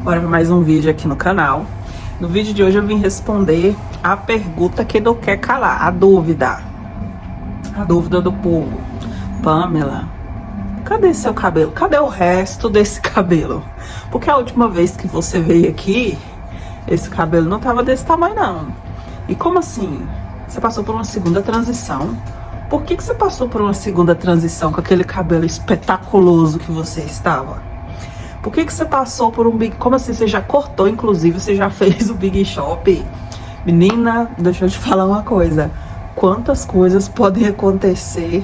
Bora para mais um vídeo aqui no canal. No vídeo de hoje eu vim responder a pergunta que não quer calar, a dúvida do povo. Pamela, cadê seu cabelo? Cadê o resto desse cabelo? Porque a última vez que você veio aqui, esse cabelo não tava desse tamanho não. E como assim? Você passou por uma segunda transição? Por que você passou por uma segunda transição com aquele cabelo espetaculoso que você estava? Por que você passou por um big... Como assim? Você já cortou, inclusive, você já fez o Big Shop? Menina, deixa eu te falar uma coisa. Quantas coisas podem acontecer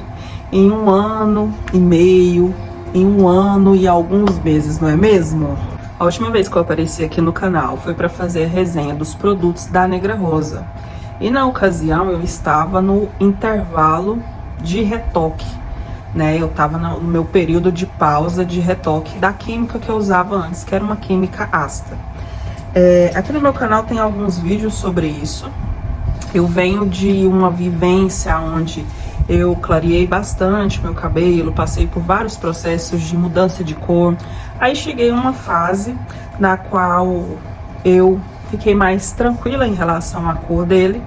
em um ano e meio, em um ano e alguns meses, não é mesmo? A última vez que eu apareci aqui no canal foi para fazer a resenha dos produtos da Negra Rosa. E na ocasião eu estava no intervalo de retoque. Eu tava no meu período de pausa de retoque da química que eu usava antes, que era uma química ácida. Aqui no meu canal tem alguns vídeos sobre isso. Eu venho de uma vivência onde eu clareei bastante meu cabelo, passei por vários processos de mudança de cor. Aí cheguei a uma fase na qual eu fiquei mais tranquila em relação à cor dele.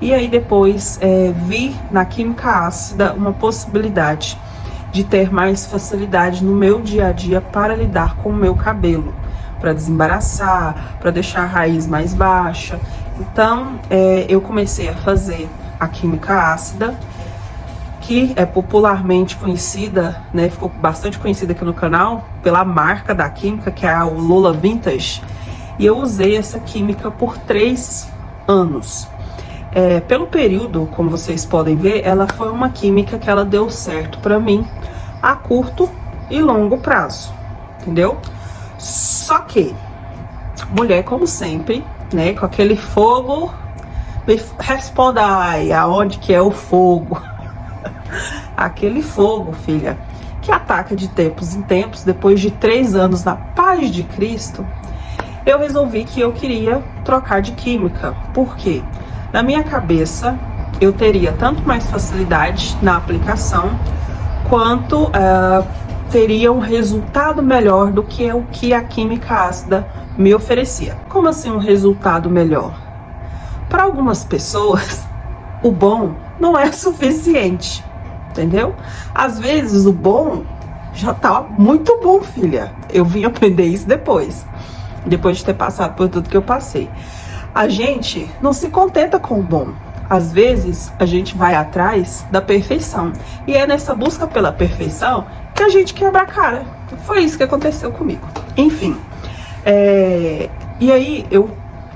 E aí depois vi na química ácida uma possibilidade de ter mais facilidade no meu dia a dia para lidar com o meu cabelo, para desembaraçar, para deixar a raiz mais baixa. Então eu comecei a fazer a química ácida, que é popularmente conhecida, ficou bastante conhecida aqui no canal pela marca da química, que é o Lola Vintage. E eu usei essa química por 3 anos. Pelo período, como vocês podem ver, ela foi uma química que ela deu certo para mim a curto e longo prazo, entendeu? Só que, mulher, como sempre, com aquele fogo, me responda aí, aonde que é o fogo? Aquele fogo, filha, que ataca de tempos em tempos. Depois de 3 anos na paz de Cristo, eu resolvi que eu queria trocar de química. Por quê? Na minha cabeça, eu teria tanto mais facilidade na aplicação, quanto teria um resultado melhor do que o que a química ácida me oferecia. Como assim um resultado melhor? Para algumas pessoas, o bom não é suficiente, entendeu? Às vezes o bom já tá muito bom, filha. Eu vim aprender isso depois de ter passado por tudo que eu passei. A gente não se contenta com o bom. Às vezes, a gente vai atrás da perfeição. E é nessa busca pela perfeição que a gente quebra a cara. Foi isso que aconteceu comigo. Enfim. E aí, eu,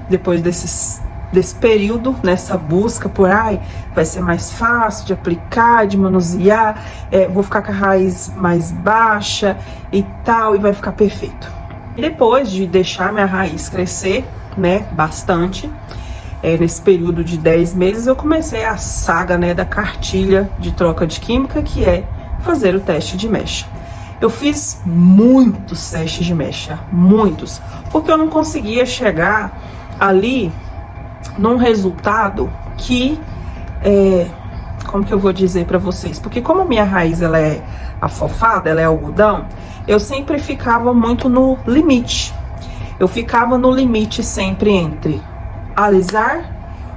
depois desse período, nessa busca por, vai ser mais fácil de aplicar, de manusear, vou ficar com a raiz mais baixa e tal, e vai ficar perfeito. E depois de deixar minha raiz crescer, bastante, nesse período de 10 meses, eu comecei a saga, da cartilha de troca de química, que é fazer o teste de mecha. Eu fiz muitos testes de mecha, muitos, porque eu não conseguia chegar ali num resultado que, como que eu vou dizer para vocês? Porque como a minha raiz ela é afofada, ela é algodão, eu sempre ficava muito no limite. Eu ficava no limite sempre entre alisar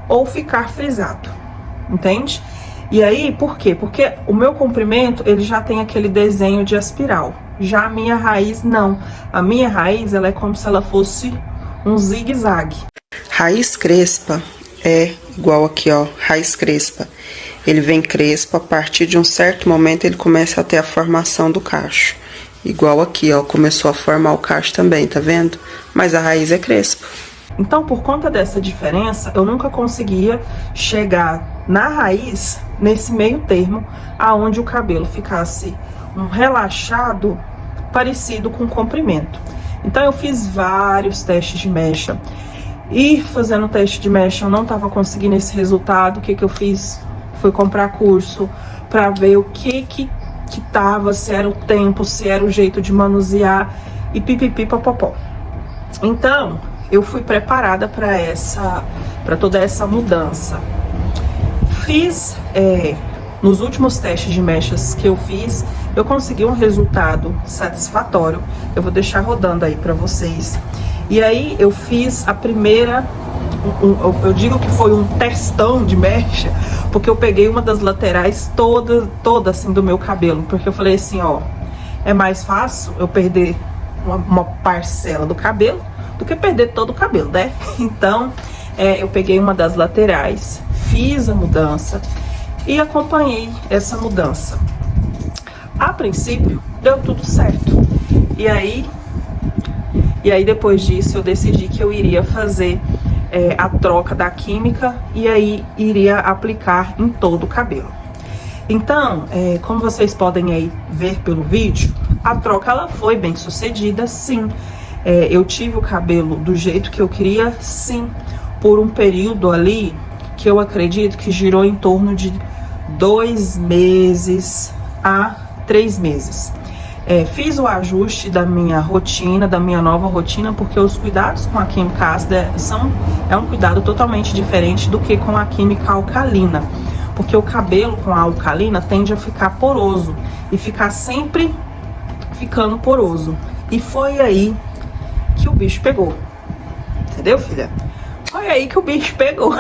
ou ficar frisado, entende? E aí, por quê? Porque o meu comprimento, ele já tem aquele desenho de espiral. Já a minha raiz, não. A minha raiz, ela é como se ela fosse um zigue-zague. Raiz crespa é igual aqui, ó, raiz crespa. Ele vem crespo, a partir de um certo momento ele começa a ter a formação do cacho. Igual aqui, ó, começou a formar o cacho também, tá vendo? Mas a raiz é crespa. Então, por conta dessa diferença, eu nunca conseguia chegar na raiz, nesse meio termo, aonde o cabelo ficasse um relaxado, parecido com comprimento. Então, eu fiz vários testes de mecha. E fazendo o teste de mecha, eu não tava conseguindo esse resultado. O que que eu fiz? Fui comprar curso para ver o que tava, se era o tempo, se era o jeito de manusear e pipipi papopó. Então, eu fui preparada para toda essa mudança. Fiz, nos últimos testes de mechas que eu fiz, eu consegui um resultado satisfatório. Eu vou deixar rodando aí para vocês. E aí eu fiz a primeira, eu digo que foi um testão de mecha, porque eu peguei uma das laterais toda assim do meu cabelo, porque eu falei assim, ó, é mais fácil eu perder uma parcela do cabelo do que perder todo o cabelo, né? Então eu peguei uma das laterais, fiz a mudança e acompanhei essa mudança. A princípio deu tudo certo. E aí depois disso eu decidi que eu iria fazer a troca da química e aí iria aplicar em todo o cabelo. Então, como vocês podem aí ver pelo vídeo, a troca ela foi bem sucedida, sim. Eu tive o cabelo do jeito que eu queria, sim, por um período ali que eu acredito que girou em torno de 2 meses a 3 meses. Fiz o ajuste da minha rotina, da minha nova rotina, porque os cuidados com a química ácida é um cuidado totalmente diferente do que com a química alcalina. Porque o cabelo com a alcalina tende a ficar poroso e ficar sempre ficando poroso. E foi aí que o bicho pegou. Entendeu, filha? Foi aí que o bicho pegou.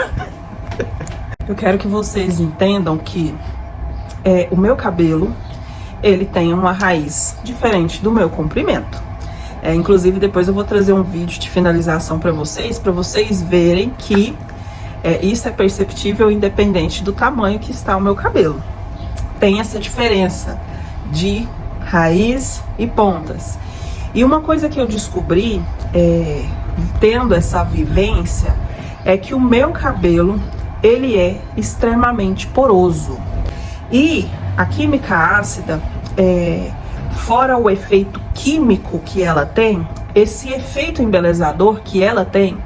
Eu quero que vocês entendam que o meu cabelo, ele tem uma raiz diferente do meu comprimento. Inclusive, depois eu vou trazer um vídeo de finalização para vocês verem que isso é perceptível independente do tamanho que está o meu cabelo. Tem essa diferença de raiz e pontas. E uma coisa que eu descobri, tendo essa vivência, é que o meu cabelo, ele é extremamente poroso. E a química ácida, fora o efeito químico que ela tem, esse efeito embelezador que ela tem,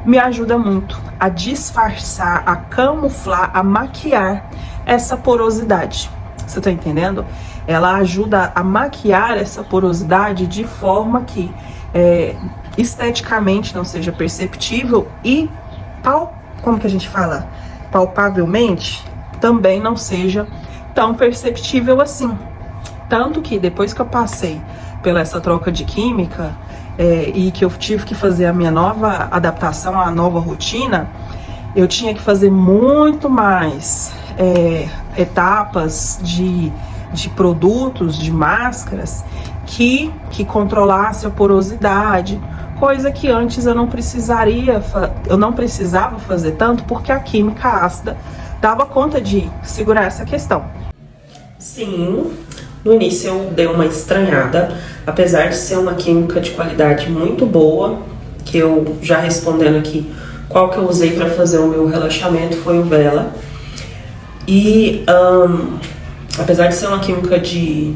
me ajuda muito a disfarçar, a camuflar, a maquiar essa porosidade. Você tá entendendo? Ela ajuda a maquiar essa porosidade de forma que esteticamente não seja perceptível e, como que a gente fala? Palpavelmente, também não seja tão perceptível assim. Tanto que depois que eu passei pela essa troca de química e que eu tive que fazer a minha nova adaptação, a nova rotina, eu tinha que fazer muito mais etapas de produtos, de máscaras que controlasse a porosidade, coisa que antes eu não precisava fazer tanto, porque a química ácida dava conta de segurar essa questão. Sim, no início eu dei uma estranhada, apesar de ser uma química de qualidade muito boa, que eu já respondendo aqui, qual que eu usei para fazer o meu relaxamento foi o Vela. E apesar de ser uma química de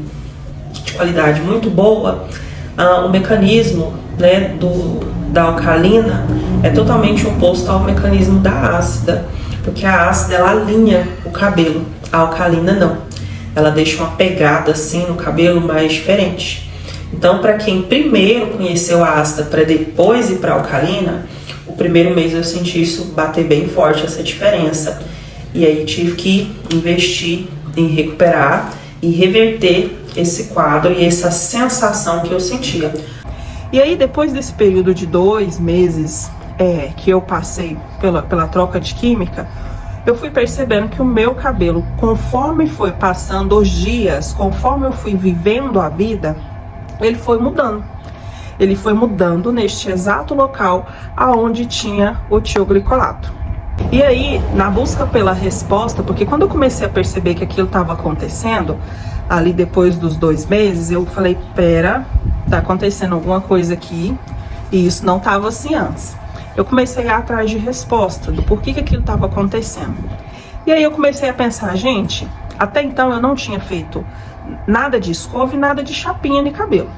qualidade muito boa, o mecanismo, né, da alcalina é totalmente oposto ao mecanismo da ácida, porque a ácida ela alinha o cabelo, a alcalina não. Ela deixa uma pegada assim no cabelo mais diferente. Então, para quem primeiro conheceu a ácida para depois ir para a alcalina, o primeiro mês eu senti isso bater bem forte, essa diferença. E aí tive que investir em recuperar e reverter esse quadro e essa sensação que eu sentia. E aí, depois desse período de 2 meses que eu passei pela troca de química, eu fui percebendo que o meu cabelo, conforme foi passando os dias, conforme eu fui vivendo a vida, ele foi mudando. Ele foi mudando neste exato local aonde tinha o tioglicolato. E aí, na busca pela resposta, porque quando eu comecei a perceber que aquilo estava acontecendo, ali depois dos 2 meses, eu falei, pera, tá acontecendo alguma coisa aqui, e isso não estava assim antes. Eu comecei a ir atrás de resposta do porquê que aquilo estava acontecendo. E aí eu comecei a pensar, gente, até então eu não tinha feito nada de escova e nada de chapinha de cabelo.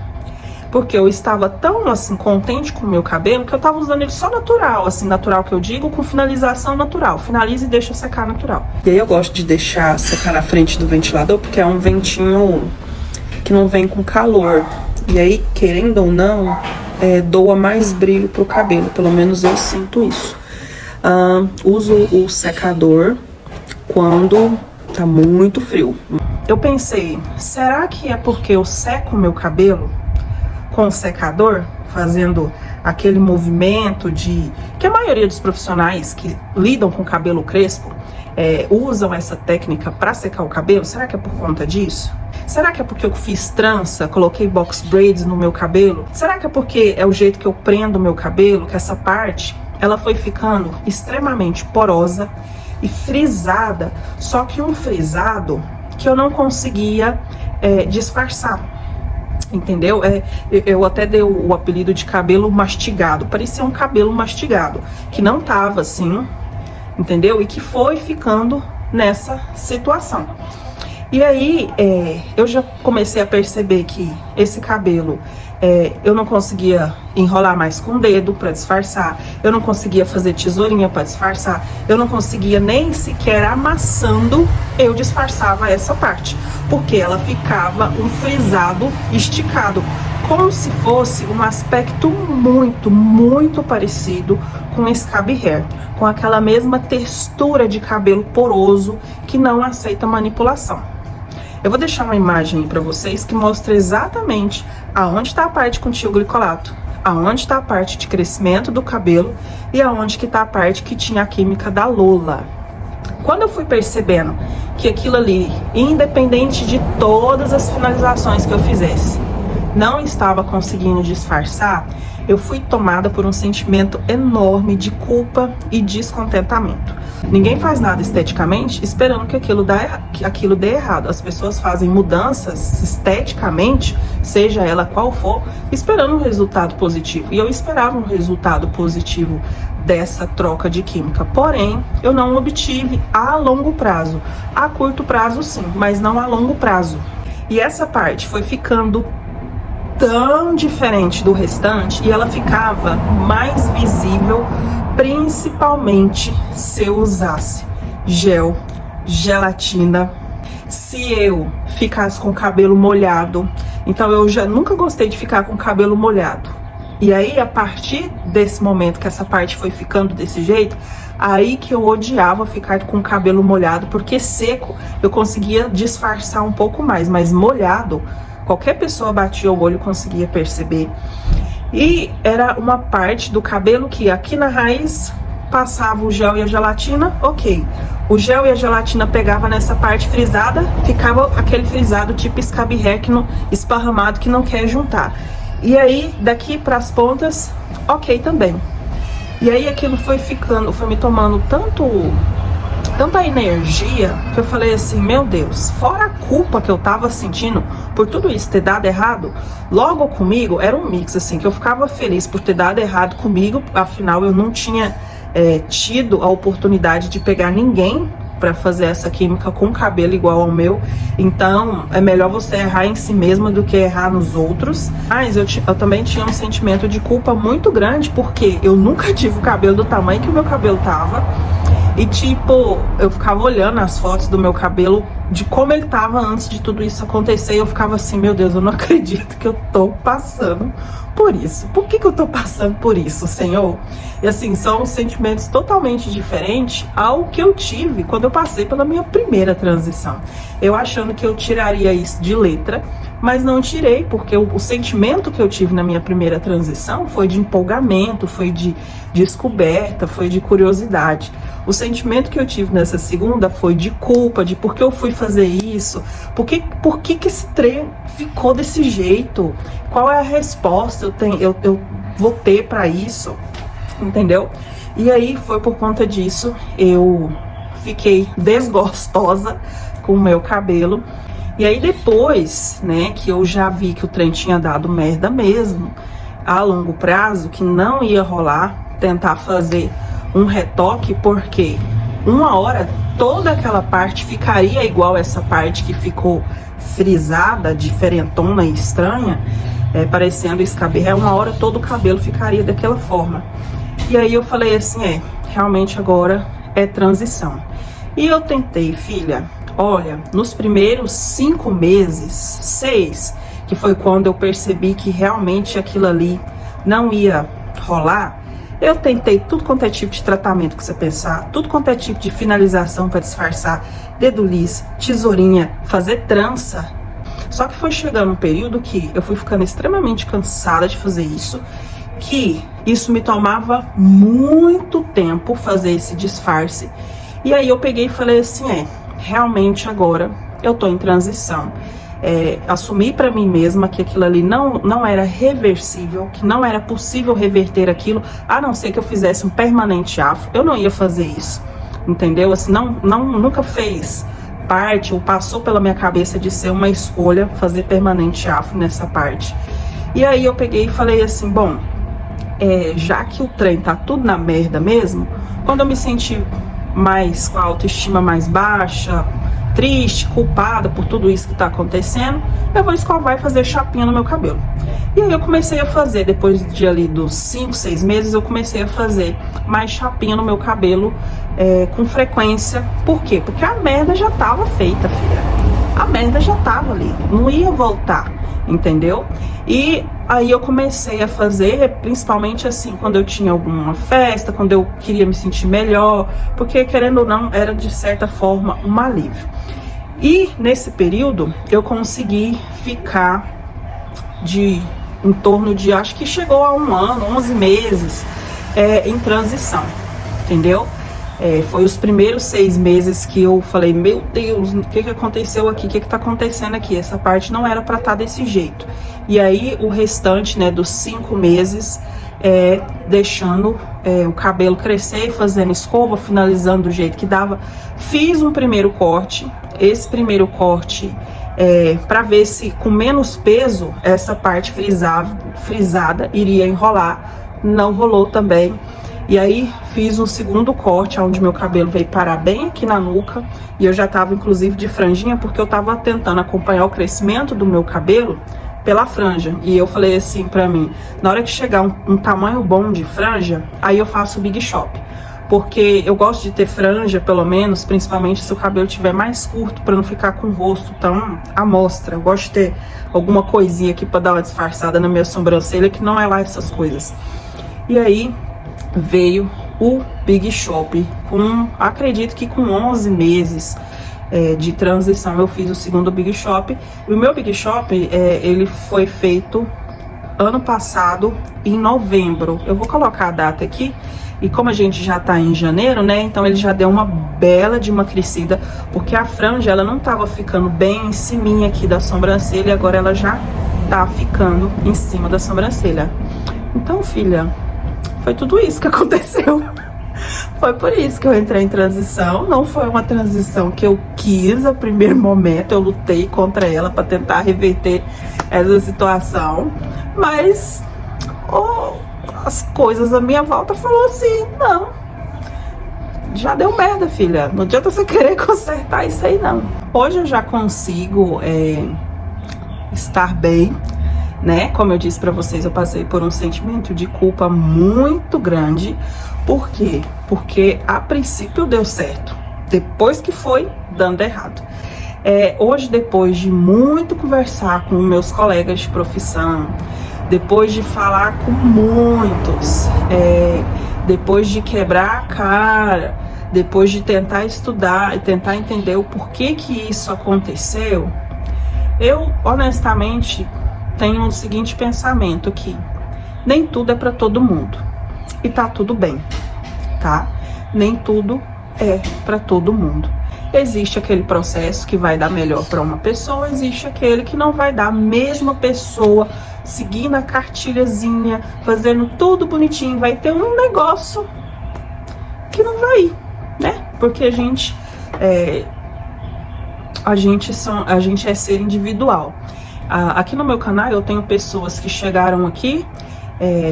Porque eu estava tão, assim, contente com o meu cabelo que eu estava usando ele só natural, assim, natural que eu digo, com finalização natural. Finaliza e deixa secar natural. E aí eu gosto de deixar secar na frente do ventilador, porque é um ventinho que não vem com calor. E aí, querendo ou não, doa mais brilho pro cabelo, pelo menos eu sinto isso. Uso o secador quando tá muito frio. Eu pensei, será que é porque eu seco o meu cabelo com o secador, fazendo aquele movimento de que a maioria dos profissionais que lidam com cabelo crespo usam essa técnica para secar o cabelo? Será que é por conta disso? Será que é porque eu fiz trança, coloquei box braids no meu cabelo? Será que é porque é o jeito que eu prendo o meu cabelo, que essa parte ela foi ficando extremamente porosa e frisada, só que um frisado que eu não conseguia disfarçar, entendeu? Eu até dei o apelido de cabelo mastigado, parecia um cabelo mastigado, que não tava assim, entendeu? E que foi ficando nessa situação. E aí, eu já comecei a perceber que esse cabelo, eu não conseguia enrolar mais com o dedo para disfarçar, eu não conseguia fazer tesourinha para disfarçar, eu não conseguia nem sequer amassando, eu disfarçava essa parte, porque ela ficava um frisado esticado, como se fosse um aspecto muito, muito parecido com scab hair, com aquela mesma textura de cabelo poroso que não aceita manipulação. Eu vou deixar uma imagem para vocês que mostra exatamente aonde está a parte com tioglicolato, aonde está a parte de crescimento do cabelo e aonde que está a parte que tinha a química da Lola. Quando eu fui percebendo que aquilo ali, independente de todas as finalizações que eu fizesse, não estava conseguindo disfarçar, eu fui tomada por um sentimento enorme de culpa e descontentamento. Ninguém faz nada esteticamente esperando que aquilo dê errado. As pessoas fazem mudanças esteticamente, seja ela qual for, esperando um resultado positivo. E eu esperava um resultado positivo dessa troca de química. Porém, eu não obtive a longo prazo. A curto prazo sim, mas não a longo prazo. E essa parte foi ficando tão diferente do restante e ela ficava mais visível, principalmente se eu usasse gel, gelatina, se eu ficasse com o cabelo molhado. Então eu já nunca gostei de ficar com o cabelo molhado. E aí, a partir desse momento que essa parte foi ficando desse jeito, aí que eu odiava ficar com o cabelo molhado, porque seco eu conseguia disfarçar um pouco mais, mas molhado, qualquer pessoa batia o olho e conseguia perceber. E era uma parte do cabelo que aqui na raiz passava o gel e a gelatina, ok. O gel e a gelatina pegava nessa parte frisada, ficava aquele frisado tipo scab hair esparramado que não quer juntar. E aí, daqui para as pontas, ok também. E aí aquilo foi ficando, foi me tomando tanta energia, que eu falei assim, meu Deus, fora a culpa que eu tava sentindo por tudo isso ter dado errado, logo comigo era um mix, assim, que eu ficava feliz por ter dado errado comigo, afinal eu não tinha tido a oportunidade de pegar ninguém para fazer essa química com cabelo igual ao meu, então é melhor você errar em si mesma do que errar nos outros. Mas eu também tinha um sentimento de culpa muito grande, porque eu nunca tive o cabelo do tamanho que o meu cabelo tava. E tipo, eu ficava olhando as fotos do meu cabelo, de como ele tava antes de tudo isso acontecer, e eu ficava assim, meu Deus, eu não acredito que eu tô passando por isso. Por que eu tô passando por isso, Senhor? E assim, são sentimentos totalmente diferentes ao que eu tive quando eu passei pela minha primeira transição. Eu achando que eu tiraria isso de letra, mas não tirei, porque o sentimento que eu tive na minha primeira transição foi de empolgamento, foi de descoberta, foi de curiosidade. O sentimento que eu tive nessa segunda foi de culpa, de por que eu fui fazer isso, por que esse trem ficou desse jeito, qual é a resposta eu vou ter para isso, entendeu? E aí foi por conta disso, eu fiquei desgostosa com o meu cabelo. E aí depois, né, que eu já vi que o trem tinha dado merda mesmo, a longo prazo, que não ia rolar tentar fazer um retoque, porque uma hora toda aquela parte ficaria igual essa parte que ficou frisada, diferentona e estranha, parecendo scab hair, uma hora todo o cabelo ficaria daquela forma. E aí eu falei assim, realmente agora é transição. E eu tentei, filha, olha, nos primeiros 5 meses, 6, que foi quando eu percebi que realmente aquilo ali não ia rolar, eu tentei tudo quanto é tipo de tratamento que você pensar, tudo quanto é tipo de finalização para disfarçar, dedo liso, tesourinha, fazer trança. Só que foi chegando um período que eu fui ficando extremamente cansada de fazer isso, que isso me tomava muito tempo fazer esse disfarce. E aí eu peguei e falei assim, realmente agora eu tô em transição. Assumi para mim mesma que aquilo ali não era reversível, que não era possível reverter aquilo, a não ser que eu fizesse um permanente afro. Eu não ia fazer isso, entendeu? Assim, nunca fez parte ou passou pela minha cabeça de ser uma escolha fazer permanente afro nessa parte. E aí eu peguei e falei assim, bom, já que o trem tá tudo na merda mesmo, quando eu me senti mais com a autoestima mais baixa, triste, culpada por tudo isso que tá acontecendo, eu vou escovar e fazer chapinha no meu cabelo. E aí eu comecei a fazer, depois de ali dos 5, 6 meses, eu comecei a fazer mais chapinha no meu cabelo com frequência. Por quê? Porque a merda já tava feita, filha. A merda já tava ali, não ia voltar, entendeu? E aí eu comecei a fazer, principalmente assim, quando eu tinha alguma festa, quando eu queria me sentir melhor, porque querendo ou não, era de certa forma um alívio. E nesse período eu consegui ficar em torno de, acho que chegou a 1 ano, 11 meses em transição, entendeu? Foi os primeiros 6 meses que eu falei, meu Deus, o que aconteceu aqui? O que tá acontecendo aqui? Essa parte não era pra estar desse jeito. E aí o restante, né, dos 5 meses, deixando o cabelo crescer, fazendo escova, finalizando do jeito que dava. Fiz um primeiro corte. Esse primeiro corte, para ver se com menos peso essa parte frisada iria enrolar. Não rolou também. E aí fiz um segundo corte, onde meu cabelo veio parar bem aqui na nuca. E eu já tava inclusive de franjinha, porque eu tava tentando acompanhar o crescimento do meu cabelo pela franja. E eu falei assim pra mim, na hora que chegar um tamanho bom de franja, aí eu faço o Big Shop. Porque eu gosto de ter franja, pelo menos, principalmente se o cabelo estiver mais curto, pra não ficar com o rosto tão à mostra. Eu gosto de ter alguma coisinha aqui pra dar uma disfarçada na minha sobrancelha, que não é lá essas coisas. E aí veio o Big Shop, acredito que com 11 meses de transição eu fiz o segundo Big Shop. E o meu Big Shop, ele foi feito ano passado, em novembro. Eu vou colocar a data aqui, e como a gente já tá em janeiro, né, então ele já deu uma bela de uma crescida, porque a franja, ela não tava ficando bem em cima aqui da sobrancelha, agora ela já tá ficando em cima da sobrancelha. Então, filha, foi tudo isso que aconteceu. Foi por isso que eu entrei em transição. Não foi uma transição que eu quis a primeiro momento. Eu lutei contra ela para tentar reverter essa situação. Mas as coisas à minha volta falou assim, não. Já deu merda, filha. Não adianta você querer consertar isso aí, não. Hoje eu já consigo estar bem, né? Como eu disse pra vocês, eu passei por um sentimento de culpa muito grande. Por quê? Porque a princípio deu certo, depois que foi dando errado. Hoje, depois de muito conversar com meus colegas de profissão, depois de falar com muitos, depois de quebrar a cara, depois de tentar estudar e tentar entender o porquê que isso aconteceu, eu honestamente tenho o seguinte pensamento, que nem tudo é para todo mundo e tá tudo bem, tá? Nem tudo é para todo mundo. Existe aquele processo que vai dar melhor para uma pessoa, existe aquele que não vai dar. A mesma pessoa seguindo a cartilhazinha, fazendo tudo bonitinho, vai ter um negócio que não vai ir, né? Porque a gente é ser individual. Aqui no meu canal eu tenho pessoas que chegaram aqui,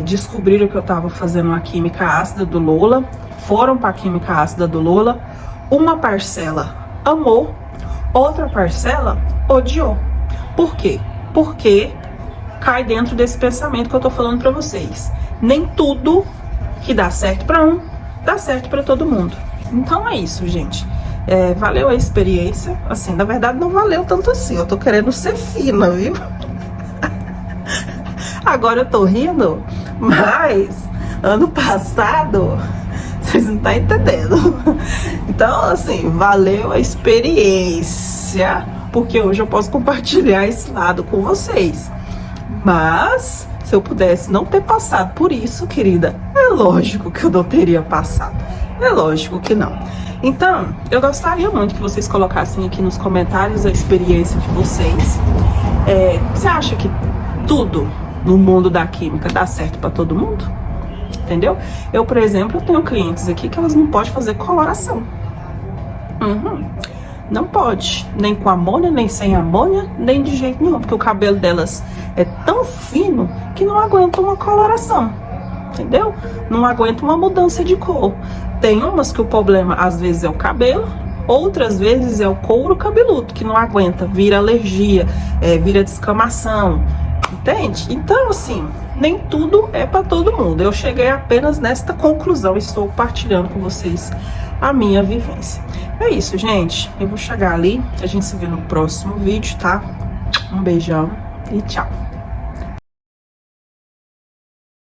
descobriram que eu estava fazendo uma química ácida do Lola, foram para a química ácida do Lola. Uma parcela amou, outra parcela odiou. Por quê? Porque cai dentro desse pensamento que eu tô falando pra vocês. Nem tudo que dá certo pra um, dá certo pra todo mundo. Então é isso, gente. Valeu a experiência. Assim, na verdade não valeu tanto assim. Eu tô querendo ser fina, viu? Agora eu tô rindo, mas ano passado... Vocês não estão entendendo. Então, assim, valeu a experiência, porque hoje eu posso compartilhar esse lado com vocês. Mas, Se eu pudesse não ter passado por isso, querida, é lógico que eu não teria passado. É lógico que não. Então, eu gostaria muito que vocês colocassem aqui nos comentários a experiência de vocês. Você acha que tudo no mundo da química dá certo para todo mundo? Entendeu? Eu, por exemplo, tenho clientes aqui que elas não podem fazer coloração. Não pode, nem com amônia, nem sem amônia, nem de jeito nenhum, porque o cabelo delas é tão fino que não aguenta uma coloração, entendeu? Não aguenta uma mudança de cor. Tem umas que o problema às vezes é o cabelo, outras vezes é o couro cabeludo, que não aguenta, vira alergia, vira descamação, entende? Então, assim, nem tudo é para todo mundo. Eu cheguei apenas nesta conclusão, estou partilhando com vocês a minha vivência. É isso, gente. Eu vou chegar ali, a gente se vê no próximo vídeo, tá? Um beijão e tchau.